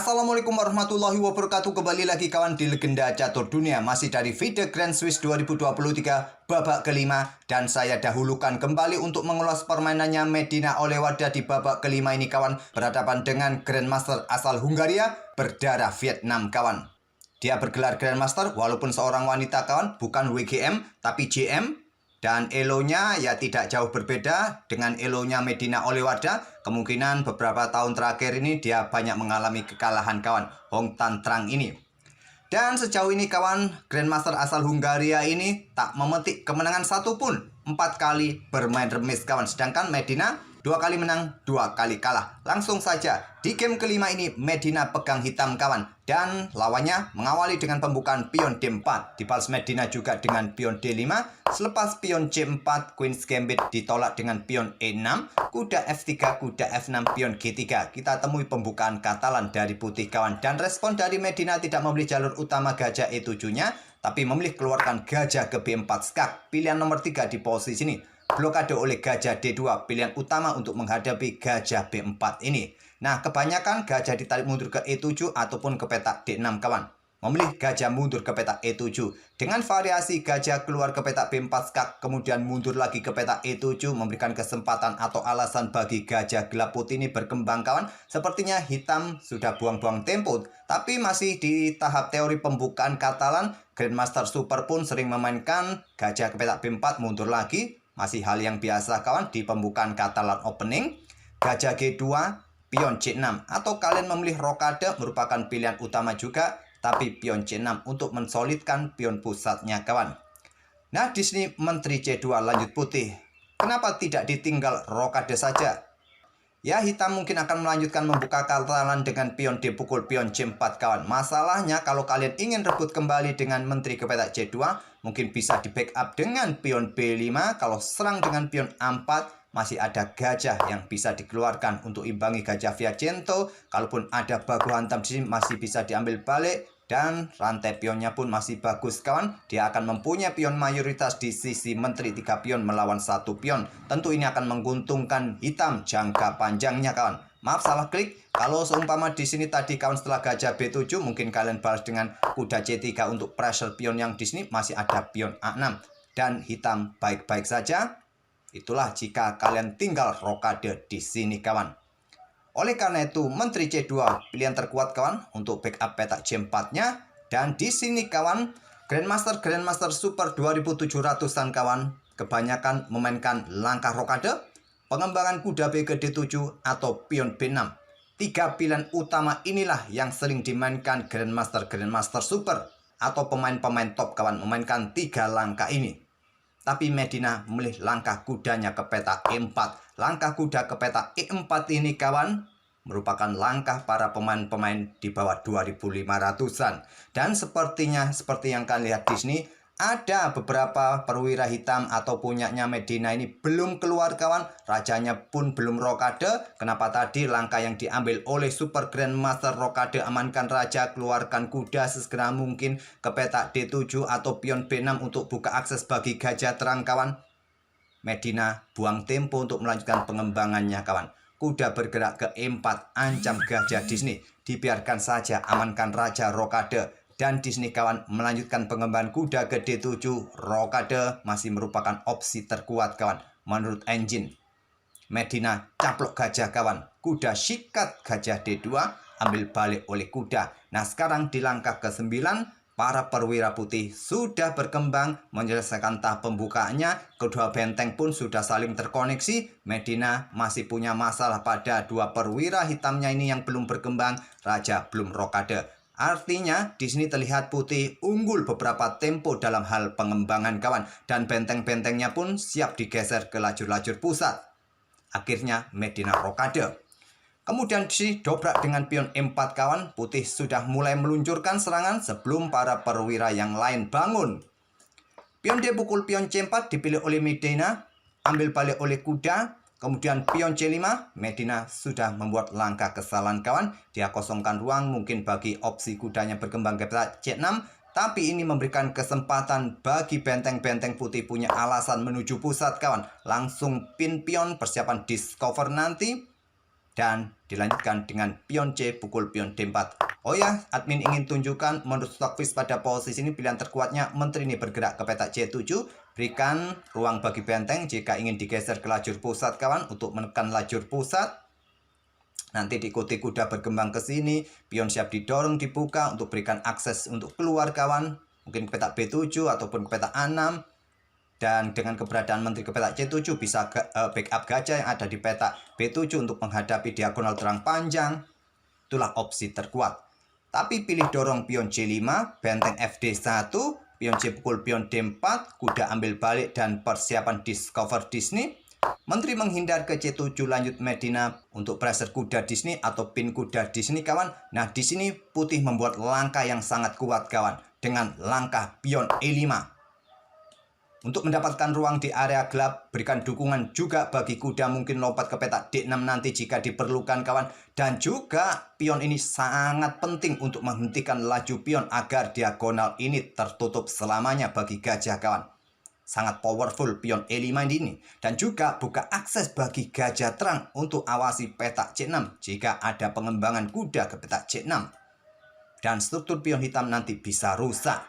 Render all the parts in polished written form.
Assalamualaikum warahmatullahi wabarakatuh. Kembali lagi kawan di Legenda Catur Dunia. Masih dari FIDE Grand Swiss 2023 babak kelima. Dan saya dahulukan kembali untuk mengulas permainannya Medina Olewada di babak kelima ini kawan. Berhadapan dengan Grandmaster asal Hungaria berdarah Vietnam kawan. Dia bergelar Grandmaster walaupun seorang wanita kawan. Bukan WGM tapi JM. Dan elonya ya tidak jauh berbeda dengan elonya Medina Olewada. Kemungkinan beberapa tahun terakhir ini dia banyak mengalami kekalahan kawan Hong Tan Trang ini. Dan sejauh ini kawan, Grandmaster asal Hungaria ini tak memetik kemenangan satupun. 4 kali bermain remis kawan. Sedangkan Medina 2 kali menang, 2 kali kalah. Langsung saja, di game kelima ini Medina pegang hitam kawan. Dan lawannya mengawali dengan pembukaan pion D4. Dibalas Medina juga dengan pion D5. Selepas pion C4, Queen's Gambit ditolak dengan pion E6. Kuda F3, kuda F6, pion G3. Kita temui pembukaan Katalan dari putih kawan. Dan respon dari Medina tidak memilih jalur utama gajah E7-nya. Tapi memilih keluarkan gajah ke B4 skak. Pilihan nomor 3 di posisi ini. Blokade oleh gajah D2, pilihan utama untuk menghadapi gajah B4 ini. Nah, kebanyakan gajah ditarik mundur ke E7 ataupun ke petak D6 kawan. Memilih gajah mundur ke petak E7. Dengan variasi gajah keluar ke petak B4 skak, kemudian mundur lagi ke petak E7, memberikan kesempatan atau alasan bagi gajah gelap putih ini berkembang kawan. Sepertinya hitam sudah buang-buang tempo, tapi masih di tahap teori pembukaan Katalan. Grandmaster Super pun sering memainkan gajah ke petak B4, mundur lagi. Masih hal yang biasa kawan di pembukaan Katalan opening. Gajah G2, pion C6. Atau kalian memilih rokade merupakan pilihan utama juga. Tapi pion C6 untuk mensolidkan pion pusatnya kawan. Nah di sini Menteri C2 lanjut putih. Kenapa tidak ditinggal rokade saja? Ya hitam mungkin akan melanjutkan membuka Katalan dengan pion D pukul pion C4 kawan. Masalahnya kalau kalian ingin rebut kembali dengan Menteri ke petak C2, mungkin bisa di backup dengan pion B5. Kalau serang dengan pion A4, masih ada gajah yang bisa dikeluarkan untuk imbangi gajah Viacento. Kalaupun ada bagu hantam di sini masih bisa diambil balik. Dan rantai pionnya pun masih bagus kawan. Dia akan mempunyai pion mayoritas di sisi Menteri 3 pion melawan 1 pion. Tentu ini akan menguntungkan hitam jangka panjangnya kawan. Maaf salah klik. Kalau seumpama di sini tadi kawan setelah gajah B7 mungkin kalian balas dengan kuda C3 untuk pressure pion yang di sini masih ada pion A6 dan hitam baik-baik saja. Itulah jika kalian tinggal rokade di sini kawan. Oleh karena itu, Menteri C2 pilihan terkuat kawan untuk backup petak C4-nya. Dan di sini kawan, Grandmaster Super 2700-an kawan kebanyakan memainkan langkah rokade, pengembangan kuda B ke D7 atau pion B6. 3 pilihan utama inilah yang sering dimainkan Grandmaster Super atau pemain-pemain top kawan memainkan 3 langkah ini. Tapi Medina memilih langkah kudanya ke petak E4. Langkah kuda ke petak E4 ini kawan merupakan langkah para pemain-pemain di bawah 2500-an. Dan sepertinya seperti yang kalian lihat di sini, ada beberapa perwira hitam atau punyanya Medina ini belum keluar kawan. Rajanya pun belum rokade. Kenapa tadi langkah yang diambil oleh Super Grandmaster rokade amankan raja, keluarkan kuda sesegera mungkin ke petak D7 atau pion B6 untuk buka akses bagi gajah terang kawan. Medina buang tempo untuk melanjutkan pengembangannya kawan. Kuda bergerak ke E4, ancam gajah di sini. Dibiarkan saja amankan raja rokade. Dan di sini kawan melanjutkan pengembangan kuda ke D7, rokade masih merupakan opsi terkuat kawan. Menurut engine, Medina caplok gajah kawan. Kuda sikat gajah D2, ambil balik oleh kuda. Nah sekarang di langkah ke-9, para perwira putih sudah berkembang menyelesaikan tahap pembukaannya. Kedua benteng pun sudah saling terkoneksi. Medina masih punya masalah pada 2 perwira hitamnya ini yang belum berkembang. Raja belum rokade. Artinya di sini terlihat putih unggul beberapa tempo dalam hal pengembangan kawan. Dan benteng-bentengnya pun siap digeser ke lajur-lajur pusat. Akhirnya Medina rokade. Kemudian di sini dobrak dengan pion E4 kawan. Putih sudah mulai meluncurkan serangan sebelum para perwira yang lain bangun. Pion D pukul pion C4 dipilih oleh Medina. Ambil balik oleh kuda. Kemudian pion C5, Medina sudah membuat langkah kesalahan kawan. Dia kosongkan ruang mungkin bagi opsi kudanya berkembang ke petak C6. Tapi ini memberikan kesempatan bagi benteng-benteng putih punya alasan menuju pusat kawan. Langsung pin pion persiapan discover nanti. dan dilanjutkan dengan pion C pukul pion D4. Oh ya, admin ingin tunjukkan menurut Stockfish pada posisi ini pilihan terkuatnya menteri ini bergerak ke petak C7. Berikan ruang bagi benteng jika ingin digeser ke lajur pusat kawan untuk menekan lajur pusat. Nanti diikuti kuda berkembang ke sini, pion siap didorong dibuka untuk berikan akses untuk keluar kawan. Mungkin ke petak B7 ataupun ke petak A6. Dan dengan keberadaan menteri ke petak C7 bisa backup gajah yang ada di petak B7 untuk menghadapi diagonal terang panjang. Itulah opsi terkuat. Tapi pilih dorong pion C5, benteng FD1, pion C pukul pion D4, kuda ambil balik dan persiapan discover Disney. Menteri menghindar ke C7 lanjut Medina untuk pressure kuda Disney atau pin kuda Disney kawan. Nah di sini putih membuat langkah yang sangat kuat kawan dengan langkah pion E5. Untuk mendapatkan ruang di area gelap, berikan dukungan juga bagi kuda mungkin lompat ke petak D6 nanti jika diperlukan kawan. Dan juga pion ini sangat penting untuk menghentikan laju pion agar diagonal ini tertutup selamanya bagi gajah kawan. Sangat powerful pion E5 ini. Dan juga buka akses bagi gajah terang untuk awasi petak C6 jika ada pengembangan kuda ke petak C6. Dan struktur pion hitam nanti bisa rusak.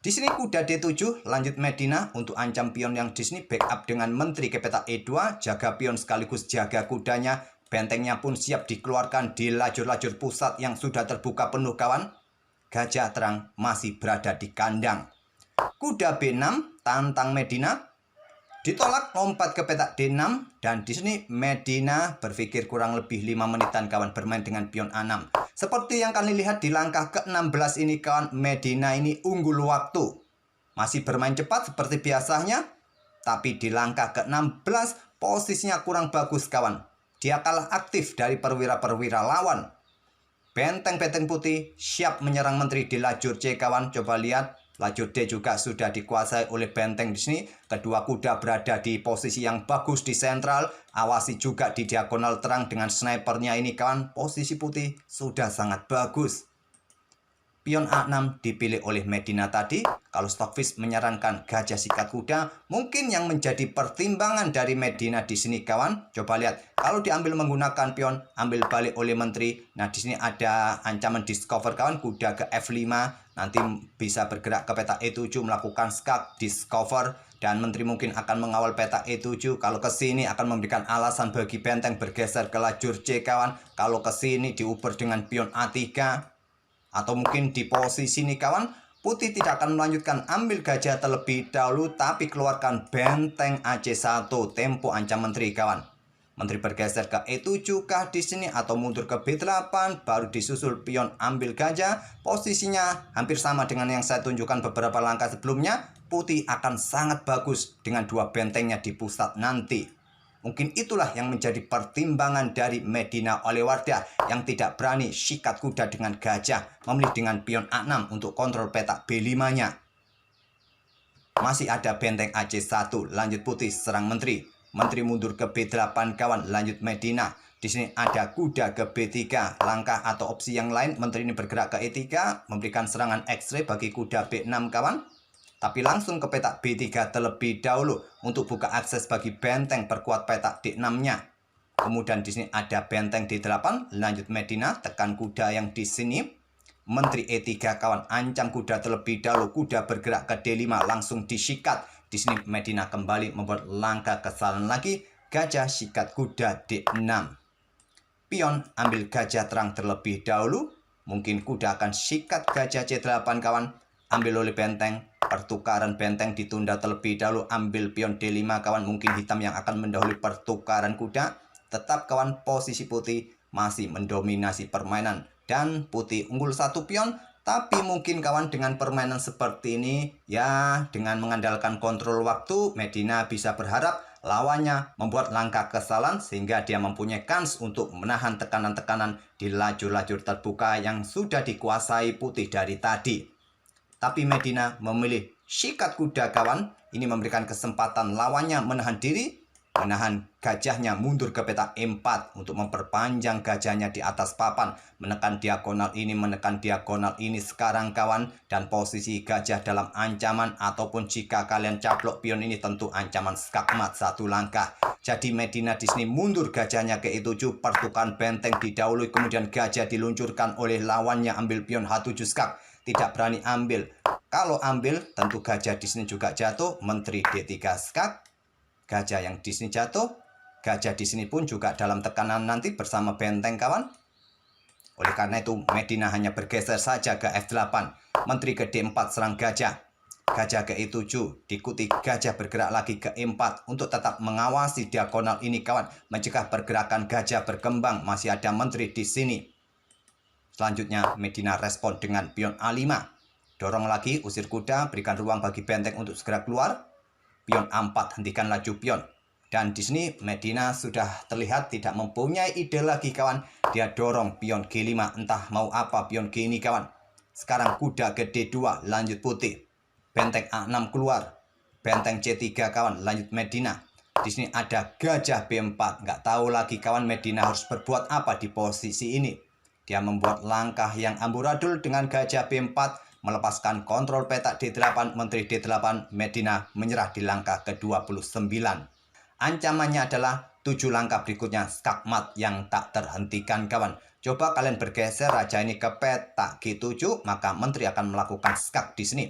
Di sini kuda D7 lanjut Medina untuk ancam pion yang di sini backup dengan menteri ke petak E2, jaga pion sekaligus jaga kudanya, bentengnya pun siap dikeluarkan di lajur-lajur pusat yang sudah terbuka penuh kawan. Gajah terang masih berada di kandang. Kuda B6 tantang Medina. Ditolak lompat ke petak D6 dan di sini Medina berpikir kurang lebih 5 menitan kawan bermain dengan pion A6. Seperti yang kalian lihat di langkah ke-16 ini kawan, Medina ini unggul waktu. Masih bermain cepat seperti biasanya, tapi di langkah ke-16 posisinya kurang bagus kawan. Dia kalah aktif dari perwira-perwira lawan. Benteng-benteng putih siap menyerang menteri di lajur C kawan. Coba lihat. Lajur D juga sudah dikuasai oleh benteng di sini. Kedua kuda berada di posisi yang bagus di sentral. Awasi juga di diagonal terang dengan snipernya ini kawan. Posisi putih sudah sangat bagus. Pion A6 dipilih oleh Medina tadi. Kalau Stockfish menyarankan gajah sikat kuda, mungkin yang menjadi pertimbangan dari Medina di sini kawan. Coba lihat, kalau diambil menggunakan pion, ambil balik oleh menteri. Nah di sini ada ancaman discover kawan, kuda ke F5. Nanti bisa bergerak ke petak E7 melakukan skak discover. Dan menteri mungkin akan mengawal petak E7. Kalau ke sini akan memberikan alasan bagi benteng bergeser ke lajur C kawan. Kalau ke sini diuber dengan pion A3. Atau mungkin di posisi ini kawan, putih tidak akan melanjutkan ambil gajah terlebih dahulu, tapi keluarkan benteng AC1, tempo ancam menteri kawan. Menteri bergeser ke E7 kah di sini atau mundur ke B8, baru disusul pion ambil gajah. Posisinya hampir sama dengan yang saya tunjukkan beberapa langkah sebelumnya. Putih akan sangat bagus dengan dua bentengnya di pusat nanti. Mungkin itulah yang menjadi pertimbangan dari Medina Olewarda yang tidak berani sikat kuda dengan gajah, memilih dengan pion A6 untuk kontrol petak B5-nya. Masih ada benteng AC1, lanjut putih serang menteri. Menteri mundur ke B8 kawan, lanjut Medina. Di sini ada kuda ke B3, langkah atau opsi yang lain. Menteri ini bergerak ke E3, memberikan serangan X-ray bagi kuda B6 kawan. Tapi langsung ke petak B3 terlebih dahulu untuk buka akses bagi benteng perkuat petak D6-nya. Kemudian di sini ada benteng D8, lanjut Medina, tekan kuda yang di sini. Menteri E3 kawan, ancam kuda terlebih dahulu, kuda bergerak ke D5 langsung disikat. Di sini Medina kembali membuat langkah kesalahan lagi, gajah sikat kuda D6. Pion ambil gajah terang terlebih dahulu, mungkin kuda akan sikat gajah C8 kawan, ambil oleh benteng. Pertukaran benteng ditunda terlebih dahulu, ambil pion D5 kawan, mungkin hitam yang akan mendahului pertukaran kuda. Tetap kawan, posisi putih masih mendominasi permainan dan putih unggul satu pion. Tapi mungkin kawan dengan permainan seperti ini ya, dengan mengandalkan kontrol waktu, Medina bisa berharap lawannya membuat langkah kesalahan sehingga dia mempunyai kans untuk menahan tekanan-tekanan di lajur-lajur terbuka yang sudah dikuasai putih dari tadi. Tapi Medina memilih sikat kuda kawan. Ini memberikan kesempatan lawannya menahan diri. menahan gajahnya mundur ke petak E4 untuk memperpanjang gajahnya di atas papan, menekan diagonal ini sekarang kawan, dan posisi gajah dalam ancaman, ataupun jika kalian caplok pion ini tentu ancaman skakmat 1 langkah. Jadi Medina di sini mundur gajahnya ke E7, pertukaran benteng didahului, kemudian gajah diluncurkan oleh lawannya, ambil pion H7 skak, tidak berani ambil. Kalau ambil tentu gajah di sini juga jatuh, menteri D3 skak. Gajah yang di sini jatuh, gajah di sini pun juga dalam tekanan nanti bersama benteng kawan. Oleh karena itu Medina hanya bergeser saja ke F8, menteri ke D4 serang gajah. Gajah ke E7, diikuti gajah bergerak lagi ke E4 untuk tetap mengawasi diagonal ini kawan, mencegah pergerakan gajah berkembang. Masih ada menteri di sini. Selanjutnya Medina respon dengan pion A5. Dorong lagi, usir kuda, berikan ruang bagi benteng untuk segera keluar. Pion A4, hentikan laju pion. Dan di sini Medina sudah terlihat tidak mempunyai ide lagi kawan. Dia dorong pion G5, entah mau apa pion G ini kawan. Sekarang kuda ke D2, lanjut putih. Benteng A6 keluar. Benteng C3 kawan, lanjut Medina. Di sini ada gajah B4. Nggak tahu lagi kawan Medina harus berbuat apa di posisi ini. Dia membuat langkah yang amburadul dengan gajah B4. Melepaskan kontrol petak D8, menteri D8, Medina menyerah di langkah ke-29. Ancamannya adalah 7 langkah berikutnya skakmat yang tak terhentikan kawan. Coba kalian bergeser raja ini ke petak G7, maka menteri akan melakukan skak di sini.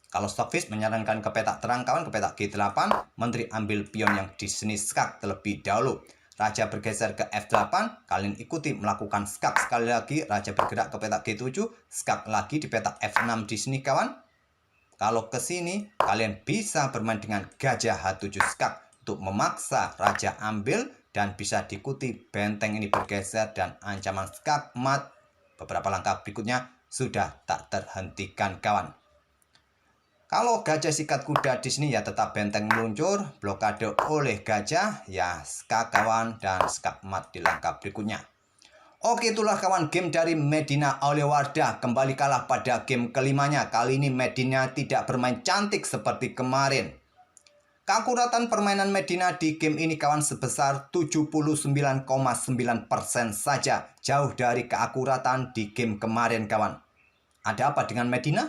Kalau Stockfish menyarankan ke petak terang kawan, ke petak G8, menteri ambil pion yang di sini skak terlebih dahulu. Raja bergeser ke F8, kalian ikuti melakukan skak sekali lagi. Raja bergerak ke petak G7, skak lagi di petak F6 di sini kawan. Kalau ke sini, kalian bisa bermain dengan gajah H7 skak untuk memaksa raja ambil, dan bisa diikuti benteng ini bergeser dan ancaman skak mat. Beberapa langkah berikutnya sudah tak terhentikan kawan. Kalau gajah sikat kuda di sini ya tetap benteng meluncur, blokade oleh gajah, ya skak kawan, dan skak mat di langkah berikutnya. Oke, itulah kawan game dari Medina Aulewarda, kembali kalah pada game kelimanya. Kali ini Medina tidak bermain cantik seperti kemarin. Keakuratan permainan Medina di game ini kawan sebesar 79,9% saja, jauh dari keakuratan di game kemarin kawan. Ada apa dengan Medina?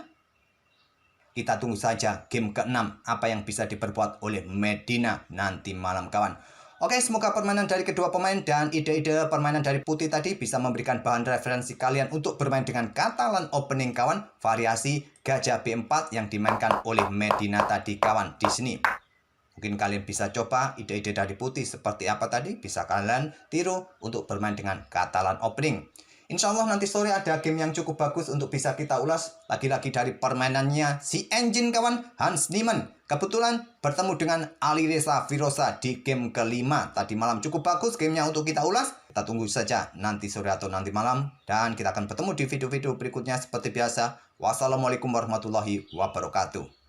Kita tunggu saja game ke-6 apa yang bisa diperbuat oleh Medina nanti malam kawan. Oke, semoga permainan dari kedua pemain dan ide-ide permainan dari putih tadi bisa memberikan bahan referensi kalian untuk bermain dengan Catalan opening kawan, variasi gajah B4 yang dimainkan oleh Medina tadi kawan di sini. Mungkin kalian bisa coba ide-ide dari putih seperti apa tadi, bisa kalian tiru untuk bermain dengan Catalan opening. Insya Allah nanti sore ada game yang cukup bagus untuk bisa kita ulas. Lagi-lagi dari permainannya si engine kawan, Hans Niemann. Kebetulan bertemu dengan Ali Reza Firoza di game ke-5. Tadi malam cukup bagus gamenya untuk kita ulas. Kita tunggu saja nanti sore atau nanti malam. Dan kita akan bertemu di video-video berikutnya seperti biasa. Wassalamualaikum warahmatullahi wabarakatuh.